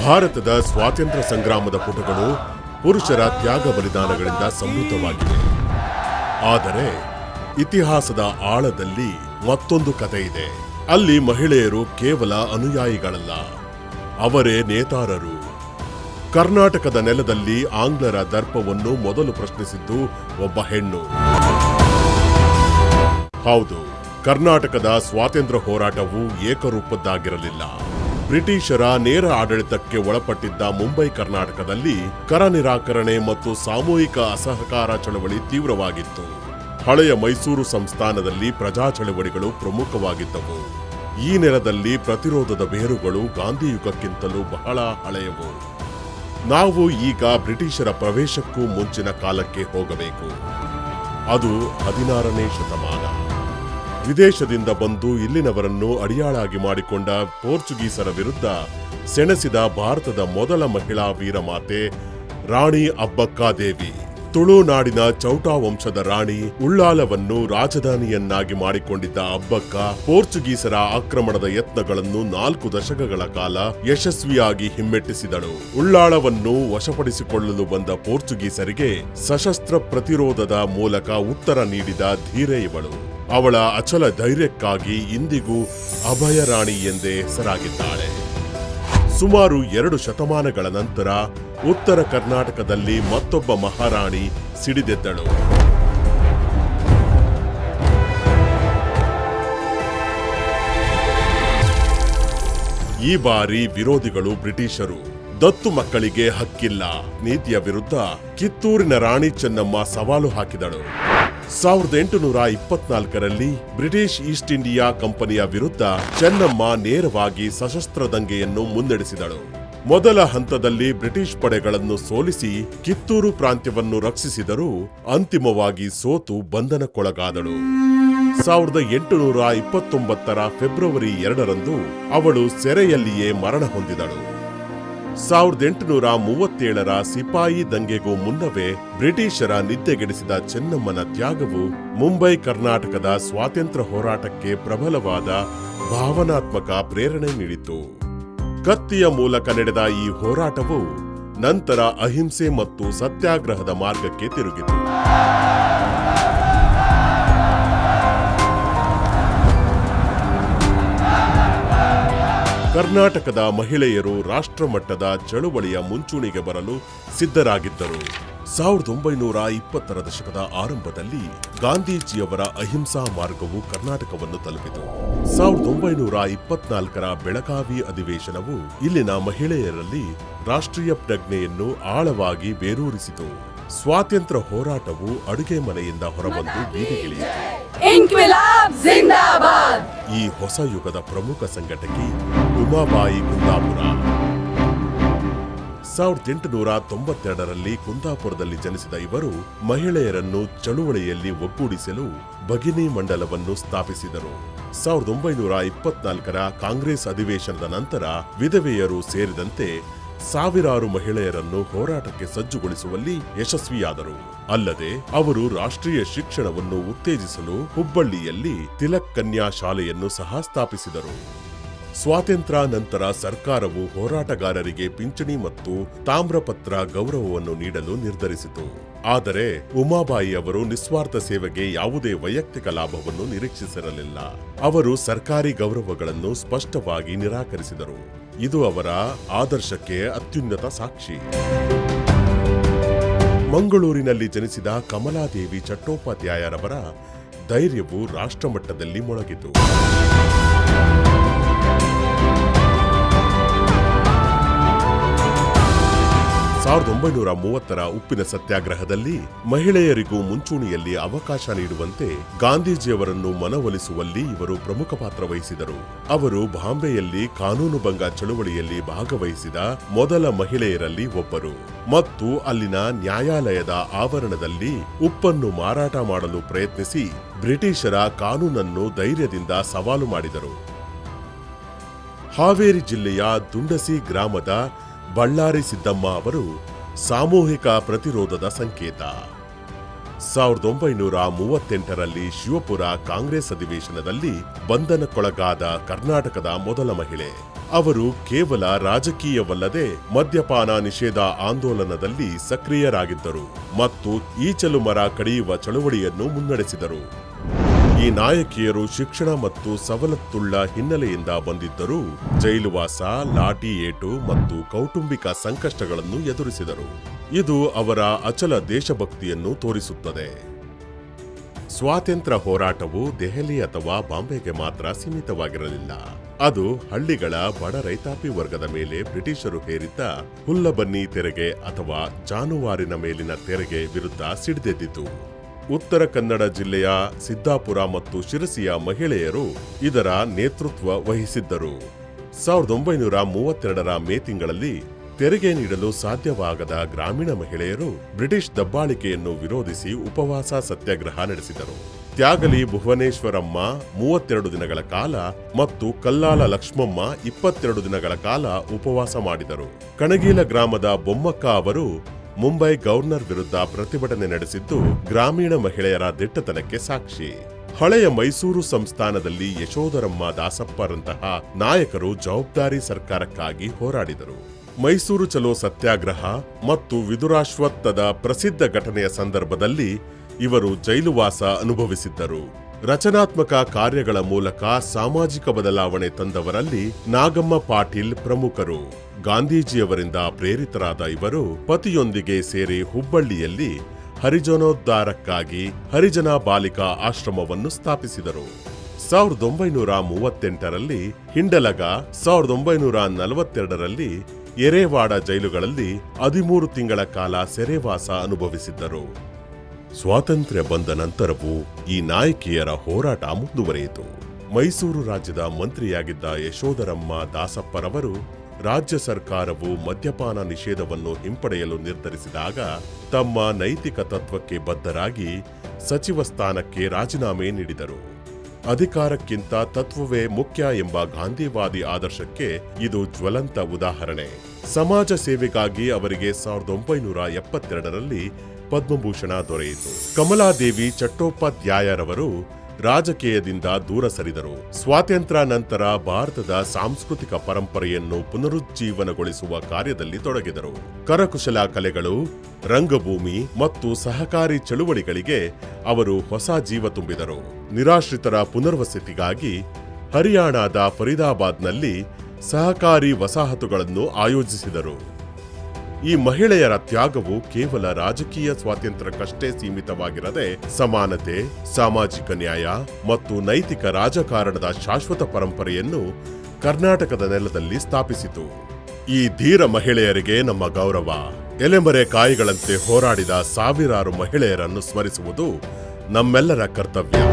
ಭಾರತದ ಸ್ವಾತಂತ್ರ್ಯ ಸಂಗ್ರಾಮದ ಪುಟಗಳು ಪುರುಷರ ತ್ಯಾಗ ಬಲಿದಾನಗಳಿಂದ ಸಮೃದ್ಧವಾಗಿವೆ. ಆದರೆ ಇತಿಹಾಸದ ಆಳದಲ್ಲಿ ಮತ್ತೊಂದು ಕಥೆ ಇದೆ. ಅಲ್ಲಿ ಮಹಿಳೆಯರು ಕೇವಲ ಅನುಯಾಯಿಗಳಲ್ಲ, ಅವರೇ ನೇತಾರರು. ಕರ್ನಾಟಕದ ನೆಲದಲ್ಲಿ ಆಂಗ್ಲರ ದರ್ಪವನ್ನು ಮೊದಲು ಪ್ರಶ್ನಿಸಿದ್ದು ಒಬ್ಬ ಹೆಣ್ಣು. ಹೌದು, ಕರ್ನಾಟಕದ ಸ್ವಾತಂತ್ರ್ಯ ಹೋರಾಟವು ಏಕರೂಪದ್ದಾಗಿರಲಿಲ್ಲ. ಬ್ರಿಟಿಷರ ನೇರ ಆಡಳಿತಕ್ಕೆ ಒಳಪಟ್ಟಿದ್ದ ಮುಂಬೈ ಕರ್ನಾಟಕದಲ್ಲಿ ಕರ ನಿರಾಕರಣೆ ಮತ್ತು ಸಾಮೂಹಿಕ ಅಸಹಕಾರ ಚಳವಳಿ ತೀವ್ರವಾಗಿತ್ತು. ಹಳೆಯ ಮೈಸೂರು ಸಂಸ್ಥಾನದಲ್ಲಿ ಪ್ರಜಾ ಚಳವಳಿಗಳು ಪ್ರಮುಖವಾಗಿದ್ದವು. ಈ ನೆಲದಲ್ಲಿ ಪ್ರತಿರೋಧದ ಬೇರುಗಳು ಗಾಂಧಿಯುಗಕ್ಕಿಂತಲೂ ಬಹಳ ಹಳೆಯವು. ನಾವು ಈಗ ಬ್ರಿಟಿಷರ ಪ್ರವೇಶಕ್ಕೂ ಮುಂಚಿನ ಕಾಲಕ್ಕೆ ಹೋಗಬೇಕು. ಅದು 16ನೇ ಶತಮಾನ. ವಿದೇಶದಿಂದ ಬಂದು ಇಲ್ಲಿನವರನ್ನು ಅಡಿಯಾಳಾಗಿ ಮಾಡಿಕೊಂಡ ಪೋರ್ಚುಗೀಸರ ವಿರುದ್ಧ ಸೆಣಸಿದ ಭಾರತದ ಮೊದಲ ಮಹಿಳಾ ವೀರಮಾತೆ ರಾಣಿ ಅಬ್ಬಕ್ಕಾದೇವಿ. ತುಳುನಾಡಿನ ಚೌಟಾ ವಂಶದ ರಾಣಿ. ಉಳ್ಳಾಲವನ್ನು ರಾಜಧಾನಿಯನ್ನಾಗಿ ಮಾಡಿಕೊಂಡಿದ್ದ ಅಬ್ಬಕ್ಕ ಪೋರ್ಚುಗೀಸರ ಆಕ್ರಮಣದ ಯತ್ನಗಳನ್ನು 4 ದಶಕಗಳ ಕಾಲ ಯಶಸ್ವಿಯಾಗಿ ಹಿಮ್ಮೆಟ್ಟಿಸಿದಳು. ಉಳ್ಳಾಳವನ್ನು ವಶಪಡಿಸಿಕೊಳ್ಳಲು ಬಂದ ಪೋರ್ಚುಗೀಸರಿಗೆ ಸಶಸ್ತ್ರ ಪ್ರತಿರೋಧದ ಮೂಲಕ ಉತ್ತರ ನೀಡಿದ ಧೀರೆ ಇವಳು. ಅವಳ ಅಚಲ ಧೈರ್ಯಕ್ಕಾಗಿ ಇಂದಿಗೂ ಅಭಯರಾಣಿ ಎಂದೇ ಹೆಸರಾಗಿದ್ದಾಳೆ. ಸುಮಾರು 2 ಶತಮಾನಗಳ ನಂತರ ಉತ್ತರ ಕರ್ನಾಟಕದಲ್ಲಿ ಮತ್ತೊಬ್ಬ ಮಹಾರಾಣಿ ಸಿಡಿದೆದ್ದಳು. ಈ ಬಾರಿ ವಿರೋಧಿಗಳು ಬ್ರಿಟಿಷರು. ದತ್ತು ಮಕ್ಕಳಿಗೆ ಹಕ್ಕಿಲ್ಲ ನೀತಿಯ ವಿರುದ್ಧ ಕಿತ್ತೂರಿನ ರಾಣಿ ಚೆನ್ನಮ್ಮ ಸವಾಲು ಹಾಕಿದಳು. 1824ರಲ್ಲಿ ಬ್ರಿಟಿಷ್ ಈಸ್ಟ್ ಇಂಡಿಯಾ ಕಂಪನಿಯ ವಿರುದ್ಧ ಚೆನ್ನಮ್ಮ ನೇರವಾಗಿ ಸಶಸ್ತ್ರ ದಂಗೆಯನ್ನು ಮುನ್ನಡೆಸಿದಳು. ಮೊದಲ ಹಂತದಲ್ಲಿ ಬ್ರಿಟಿಷ್ ಪಡೆಗಳನ್ನು ಸೋಲಿಸಿ ಕಿತ್ತೂರು ಪ್ರಾಂತ್ಯವನ್ನು ರಕ್ಷಿಸಿದರೂ ಅಂತಿಮವಾಗಿ ಸೋತು ಬಂಧನಕ್ಕೊಳಗಾದಳು. 1829ರ ಫೆಬ್ರವರಿ 2ರಂದು ಅವಳು ಸೆರೆಯಲ್ಲಿಯೇ ಮರಣ ಹೊಂದಿದಳು. 1837ರ ಸಿಪಾಯಿ ದಂಗೆಗೂ ಮುನ್ನವೇ ಬ್ರಿಟಿಷರ ನಿದ್ದೆಗೆಡಿಸಿದ ಚೆನ್ನಮ್ಮನ ತ್ಯಾಗವು ಮುಂಬೈ ಕರ್ನಾಟಕದ ಸ್ವಾತಂತ್ರ್ಯ ಹೋರಾಟಕ್ಕೆ ಪ್ರಬಲವಾದ ಭಾವನಾತ್ಮಕ ಪ್ರೇರಣೆ ನೀಡಿತು. ಕತ್ತಿಯ ಮೂಲಕ ನಡೆದ ಈ ಹೋರಾಟವು ನಂತರ ಅಹಿಂಸೆ ಮತ್ತು ಸತ್ಯಾಗ್ರಹದ ಮಾರ್ಗಕ್ಕೆ ತಿರುಗಿತು. ಕರ್ನಾಟಕದ ಮಹಿಳೆಯರು ರಾಷ್ಟ್ರಮಟ್ಟದ ಚಳುವಳಿಯ ಮುಂಚೂಣಿಗೆ ಬರಲು ಸಿದ್ಧರಾಗಿದ್ದರು. 1920ರ ದಶಕದ ಆರಂಭದಲ್ಲಿ ಗಾಂಧೀಜಿಯವರ ಅಹಿಂಸಾ ಮಾರ್ಗವು ಕರ್ನಾಟಕವನ್ನು ತಲುಪಿತು. 1924ರ ಬೆಳಗಾವಿ ಅಧಿವೇಶನವು ಇಲ್ಲಿನ ಮಹಿಳೆಯರಲ್ಲಿ ರಾಷ್ಟ್ರೀಯ ಪ್ರಜ್ಞೆಯನ್ನು ಆಳವಾಗಿ ಬೇರೂರಿಸಿತು. ಸ್ವಾತಂತ್ರ್ಯ ಹೋರಾಟವು ಅಡುಗೆ ಮನೆಯಿಂದ ಹೊರಬಂದು ಬೀದಿಗಿಳಿಯಿತು. ಈ ಹೊಸ ಯುಗದ ಪ್ರಮುಖ ಸಂಘಟಕಿ ಉಮಾಬಾಯಿ ಕುಂದಾಪುರ. 1892ರಲ್ಲಿ ಕುಂದಾಪುರದಲ್ಲಿ ಜನಿಸಿದ ಇವರು ಮಹಿಳೆಯರನ್ನು ಚಳುವಳಿಯಲ್ಲಿ ಒಗ್ಗೂಡಿಸಲು ಭಗಿನಿ ಮಂಡಲವನ್ನು ಸ್ಥಾಪಿಸಿದರು. 1924ರ ಕಾಂಗ್ರೆಸ್ ಅಧಿವೇಶನದ ನಂತರ ವಿಧವೆಯರು ಸೇರಿದಂತೆ ಸಾವಿರಾರು ಮಹಿಳೆಯರನ್ನು ಹೋರಾಟಕ್ಕೆ ಸಜ್ಜುಗೊಳಿಸುವಲ್ಲಿ ಯಶಸ್ವಿಯಾದರು. ಅಲ್ಲದೆ ಅವರು ರಾಷ್ಟ್ರೀಯ ಶಿಕ್ಷಣವನ್ನು ಉತ್ತೇಜಿಸಲು ಹುಬ್ಬಳ್ಳಿಯಲ್ಲಿ ತಿಲಕ್ ಕನ್ಯಾ ಶಾಲೆಯನ್ನು ಸಹ ಸ್ಥಾಪಿಸಿದರು. ಸ್ವಾತಂತ್ರ್ಯ ನಂತರ ಸರ್ಕಾರವು ಹೋರಾಟಗಾರರಿಗೆ ಪಿಂಚಣಿ ಮತ್ತು ತಾಮ್ರಪತ್ರ ಗೌರವವನ್ನು ನೀಡಲು ನಿರ್ಧರಿಸಿತು. ಆದರೆ ಉಮಾಬಾಯಿ ಅವರು ನಿಸ್ವಾರ್ಥ ಸೇವೆಗೆ ಯಾವುದೇ ವೈಯಕ್ತಿಕ ಲಾಭವನ್ನು ನಿರೀಕ್ಷಿಸಿರಲಿಲ್ಲ. ಅವರು ಸರ್ಕಾರಿ ಗೌರವಗಳನ್ನು ಸ್ಪಷ್ಟವಾಗಿ ನಿರಾಕರಿಸಿದರು. ಇದು ಅವರ ಆದರ್ಶಕ್ಕೆ ಅತ್ಯುನ್ನತ ಸಾಕ್ಷಿ. ಮಂಗಳೂರಿನಲ್ಲಿ ಜನಿಸಿದ ಕಮಲಾದೇವಿ ಚಟ್ಟೋಪಾಧ್ಯಾಯರವರ ಧೈರ್ಯವು ರಾಷ್ಟ್ರಮಟ್ಟದಲ್ಲಿ ಮೊಳಗಿತು. 1930ರ ಉಪ್ಪಿನ ಸತ್ಯಾಗ್ರಹದಲ್ಲಿ ಮಹಿಳೆಯರಿಗೂ ಮುಂಚೂಣಿಯಲ್ಲಿ ಅವಕಾಶ ನೀಡುವಂತೆ ಗಾಂಧೀಜಿಯವರನ್ನು ಮನವೊಲಿಸುವಲ್ಲಿ ಇವರು ಪ್ರಮುಖ ಪಾತ್ರ ವಹಿಸಿದರು. ಅವರು ಬಾಂಬೆಯಲ್ಲಿ ಕಾನೂನುಭಂಗ ಚಳುವಳಿಯಲ್ಲಿ ಭಾಗವಹಿಸಿದ ಮೊದಲ ಮಹಿಳೆಯರಲ್ಲಿ ಒಬ್ಬರು ಮತ್ತು ಅಲ್ಲಿನ ನ್ಯಾಯಾಲಯದ ಆವರಣದಲ್ಲಿ ಉಪ್ಪನ್ನು ಮಾರಾಟ ಮಾಡಲು ಪ್ರಯತ್ನಿಸಿ ಬ್ರಿಟಿಷರ ಕಾನೂನನ್ನು ಧೈರ್ಯದಿಂದ ಸವಾಲು ಮಾಡಿದರು. ಹಾವೇರಿ ಜಿಲ್ಲೆಯ ದುಂಡಸಿ ಗ್ರಾಮದ ಬಳ್ಳಾರಿ ಸಿದ್ದಮ್ಮ ಅವರು ಸಾಮೂಹಿಕ ಪ್ರತಿರೋಧದ ಸಂಕೇತ. 1938ರಲ್ಲಿ ಶಿವಪುರ ಕಾಂಗ್ರೆಸ್ ಅಧಿವೇಶನದಲ್ಲಿ ಬಂಧನಕ್ಕೊಳಗಾದ ಕರ್ನಾಟಕದ ಮೊದಲ ಮಹಿಳೆ. ಅವರು ಕೇವಲ ರಾಜಕೀಯವಲ್ಲದೆ ಮದ್ಯಪಾನ ನಿಷೇಧ ಆಂದೋಲನದಲ್ಲಿ ಸಕ್ರಿಯರಾಗಿದ್ದರು ಮತ್ತು ಈಚಲು ಮರ ಕಡಿಯುವ ಚಳುವಳಿಯನ್ನು ಮುನ್ನಡೆಸಿದರು. ಈ ನಾಯಕಿಯರು ಶಿಕ್ಷಣ ಮತ್ತು ಸವಲತ್ತುಳ್ಳ ಹಿನ್ನೆಲೆಯಿಂದ ಬಂದಿದ್ದರೂ ಜೈಲುವಾಸ, ಲಾಠಿ ಏಟು ಮತ್ತು ಕೌಟುಂಬಿಕ ಸಂಕಷ್ಟಗಳನ್ನು ಎದುರಿಸಿದರು. ಇದು ಅವರ ಅಚಲ ದೇಶಭಕ್ತಿಯನ್ನು ತೋರಿಸುತ್ತದೆ. ಸ್ವಾತಂತ್ರ್ಯ ಹೋರಾಟವು ದೆಹಲಿ ಅಥವಾ ಬಾಂಬೆಗೆ ಮಾತ್ರ ಸೀಮಿತವಾಗಿರಲಿಲ್ಲ. ಅದು ಹಳ್ಳಿಗಳ ಬಡ ರೈತಾಪಿ ವರ್ಗದ ಮೇಲೆ ಬ್ರಿಟಿಷರು ಹೇರಿದ್ದ ಹುಲ್ಲಬನ್ನಿ ತೆರಿಗೆ ಅಥವಾ ಜಾನುವಾರಿನ ಮೇಲಿನ ತೆರಿಗೆ ವಿರುದ್ಧ ಸಿಡಿದೆದ್ದಿತು. ಉತ್ತರ ಕನ್ನಡ ಜಿಲ್ಲೆಯ ಸಿದ್ದಾಪುರ ಮತ್ತು ಶಿರಸಿಯ ಮಹಿಳೆಯರು ಇದರ ನೇತೃತ್ವ ವಹಿಸಿದ್ದರು. 1932ರ ಮೇ ತಿಂಗಳಲ್ಲಿ ತೆರಿಗೆ ನೀಡಲು ಸಾಧ್ಯವಾಗದ ಗ್ರಾಮೀಣ ಮಹಿಳೆಯರು ಬ್ರಿಟಿಷ್ ದಬ್ಬಾಳಿಕೆಯನ್ನು ವಿರೋಧಿಸಿ ಉಪವಾಸ ಸತ್ಯಾಗ್ರಹ ನಡೆಸಿದರು. ತ್ಯಾಗಲಿ ಭುವನೇಶ್ವರಮ್ಮ 32 ದಿನಗಳ ಕಾಲ ಮತ್ತು ಕಲ್ಲಾಲ ಲಕ್ಷ್ಮಮ್ಮ 22 ದಿನಗಳ ಕಾಲ ಉಪವಾಸ ಮಾಡಿದರು. ಕಣಗೀಲ ಗ್ರಾಮದ ಬೊಮ್ಮಕ್ಕ ಅವರು ಮುಂಬೈ ಗವರ್ನರ್ ವಿರುದ್ಧ ಪ್ರತಿಭಟನೆ ನಡೆಸಿದ್ದು ಗ್ರಾಮೀಣ ಮಹಿಳೆಯರ ದಿಟ್ಟತನಕ್ಕೆ ಸಾಕ್ಷಿ. ಹಳೆಯ ಮೈಸೂರು ಸಂಸ್ಥಾನದಲ್ಲಿ ಯಶೋಧರಮ್ಮ ದಾಸಪ್ಪರಂತಹ ನಾಯಕರು ಜವಾಬ್ದಾರಿ ಸರ್ಕಾರಕ್ಕಾಗಿ ಹೋರಾಡಿದರು. ಮೈಸೂರು ಚಲೋ ಸತ್ಯಾಗ್ರಹ ಮತ್ತು ವಿದುರಾಶ್ವತ್ಥದ ಪ್ರಸಿದ್ಧ ಘಟನೆಯ ಸಂದರ್ಭದಲ್ಲಿ ಇವರು ಜೈಲುವಾಸ ಅನುಭವಿಸಿದ್ದರು. ರಚನಾತ್ಮಕ ಕಾರ್ಯಗಳ ಮೂಲಕ ಸಾಮಾಜಿಕ ಬದಲಾವಣೆ ತಂದವರಲ್ಲಿ ನಾಗಮ್ಮ ಪಾಟೀಲ್ ಪ್ರಮುಖರು. ಗಾಂಧೀಜಿಯವರಿಂದ ಪ್ರೇರಿತರಾದ ಇವರು ಪತಿಯೊಂದಿಗೆ ಸೇರಿ ಹುಬ್ಬಳ್ಳಿಯಲ್ಲಿ ಹರಿಜನೋದ್ಧಾರಕ್ಕಾಗಿ ಹರಿಜನ ಬಾಲಿಕಾ ಆಶ್ರಮವನ್ನು ಸ್ಥಾಪಿಸಿದರು. 1938ರಲ್ಲಿ ಹಿಂಡಲಗ, 1942ರಲ್ಲಿ ಎರೇವಾಡ ಜೈಲುಗಳಲ್ಲಿ 13 ತಿಂಗಳ ಕಾಲ ಸೆರೆವಾಸ ಅನುಭವಿಸಿದ್ದರು. ಸ್ವಾತಂತ್ರ್ಯ ಬಂದ ನಂತರವೂ ಈ ನಾಯಕಿಯರ ಹೋರಾಟ ಮುಂದುವರಿಯಿತು. ಮೈಸೂರು ರಾಜ್ಯದ ಮಂತ್ರಿಯಾಗಿದ್ದ ಯಶೋಧರಮ್ಮ ದಾಸಪ್ಪರವರು ರಾಜ್ಯ ಸರ್ಕಾರವು ಮದ್ಯಪಾನ ನಿಷೇಧವನ್ನು ಹಿಂಪಡೆಯಲು ನಿರ್ಧರಿಸಿದಾಗ ತಮ್ಮ ನೈತಿಕ ತತ್ವಕ್ಕೆ ಬದ್ಧರಾಗಿ ಸಚಿವ ಸ್ಥಾನಕ್ಕೆ ರಾಜೀನಾಮೆ ನೀಡಿದರು. ಅಧಿಕಾರಕ್ಕಿಂತ ತತ್ವವೇ ಮುಖ್ಯ ಎಂಬ ಗಾಂಧಿವಾದಿ ಆದರ್ಶಕ್ಕೆ ಇದು ಜ್ವಲಂತ ಉದಾಹರಣೆ. ಸಮಾಜ ಸೇವೆಗಾಗಿ ಅವರಿಗೆ 1972ರಲ್ಲಿ ಪದ್ಮಭೂಷಣ ದೊರೆಯಿತು. ಕಮಲಾದೇವಿ ಚಟ್ಟೋಪಾಧ್ಯಾಯರವರು ರಾಜಕೀಯದಿಂದ ದೂರ ಸರಿದರು. ಸ್ವಾತಂತ್ರ್ಯ ನಂತರ ಭಾರತದ ಸಾಂಸ್ಕೃತಿಕ ಪರಂಪರೆಯನ್ನು ಪುನರುಜ್ಜೀವನಗೊಳಿಸುವ ಕಾರ್ಯದಲ್ಲಿ ತೊಡಗಿದರು. ಕರಕುಶಲ ಕಲೆಗಳು, ರಂಗಭೂಮಿ ಮತ್ತು ಸಹಕಾರಿ ಚಳುವಳಿಗಳಿಗೆ ಅವರು ಹೊಸ ಜೀವ ತುಂಬಿದರು. ನಿರಾಶ್ರಿತರ ಪುನರ್ವಸತಿಗಾಗಿ ಹರಿಯಾಣದ ಫರೀದಾಬಾದ್ನಲ್ಲಿ ಸಹಕಾರಿ ವಸಾಹತುಗಳನ್ನು ಆಯೋಜಿಸಿದರು. ಈ ಮಹಿಳೆಯರ ತ್ಯಾಗವು ಕೇವಲ ರಾಜಕೀಯ ಸ್ವಾತಂತ್ರ್ಯಕ್ಕಷ್ಟೇ ಸೀಮಿತವಾಗಿರದೆ ಸಮಾನತೆ, ಸಾಮಾಜಿಕ ನ್ಯಾಯ ಮತ್ತು ನೈತಿಕ ರಾಜಕಾರಣದ ಶಾಶ್ವತ ಪರಂಪರೆಯನ್ನು ಕರ್ನಾಟಕದ ನೆಲದಲ್ಲಿ ಸ್ಥಾಪಿಸಿತು. ಈ ಧೀರ ಮಹಿಳೆಯರಿಗೆ ನಮ್ಮ ಗೌರವ. ಎಲೆಮರೆ ಕಾಯಿಗಳಂತೆ ಹೋರಾಡಿದ ಸಾವಿರಾರು ಮಹಿಳೆಯರನ್ನು ಸ್ಮರಿಸುವುದು ನಮ್ಮೆಲ್ಲರ ಕರ್ತವ್ಯ.